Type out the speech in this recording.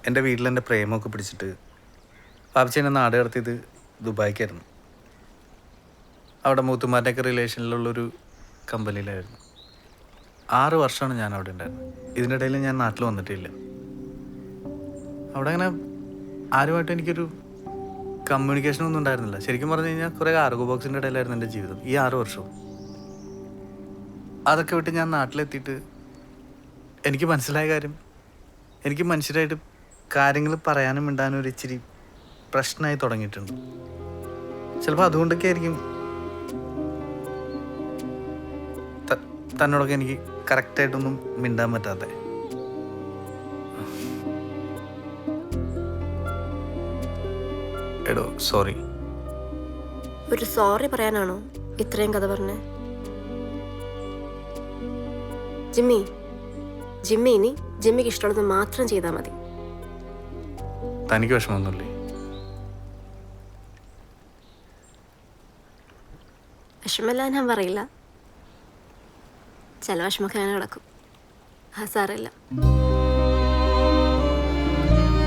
എൻ്റെ വീട്ടിൽ എൻ്റെ പ്രേമമൊക്കെ പിടിച്ചിട്ട് പാപ്പച്ചി എന്നെ നാട് കടത്തിയത് ദുബായിക്കായിരുന്നു. അവിടെ മൂത്തുമാരുടെയൊക്കെ റിലേഷനിലുള്ളൊരു കമ്പനിയിലായിരുന്നു. 6 വർഷമാണ് ഞാൻ അവിടെ ഉണ്ടായിരുന്നത്. ഇതിൻ്റെ ഇടയിൽ ഞാൻ നാട്ടിൽ വന്നിട്ടില്ല. അവിടെ അങ്ങനെ ആരുമായിട്ടും എനിക്കൊരു കമ്മ്യൂണിക്കേഷനൊന്നും ഉണ്ടായിരുന്നില്ല. ശരിക്കും പറഞ്ഞു കഴിഞ്ഞാൽ കുറേ കാർഗോ ബോക്സിൻ്റെ ഇടയിലായിരുന്നു എൻ്റെ ജീവിതം ഈ 6 വർഷവും. അതൊക്കെ വിട്ട് ഞാൻ നാട്ടിലെത്തിയിട്ട് എനിക്ക് മനസ്സിലായ കാര്യം, എനിക്ക് മനുഷ്യരായിട്ട് കാര്യങ്ങൾ പറയാനും മിണ്ടാനും ഒരു ഇച്ചിരി പ്രശ്നമായി തുടങ്ങിയിട്ടുണ്ട്. ചിലപ്പോൾ അതുകൊണ്ടൊക്കെ ആയിരിക്കും തന്നോടൊക്കെ എനിക്ക് കറക്റ്റായിട്ടൊന്നും മിണ്ടാൻ പറ്റാതെ. എടോ സോറി. ഒരു സോറി പറയാനാണോ ഇത്രയും കഥ പറഞ്ഞേ? ജിമ്മി ഇനി ജിമ്മിക്ക് ഇഷ്ടമുള്ളത് മാത്രം ചെയ്താൽ മതി. തനിക്ക് വിഷമമൊന്നുമില്ലേ? വിഷമല്ല ഞാൻ പറയില്ല, ചില വിഷമൊക്കെ ഞാൻ കിടക്കും. ആ സാരമില്ല.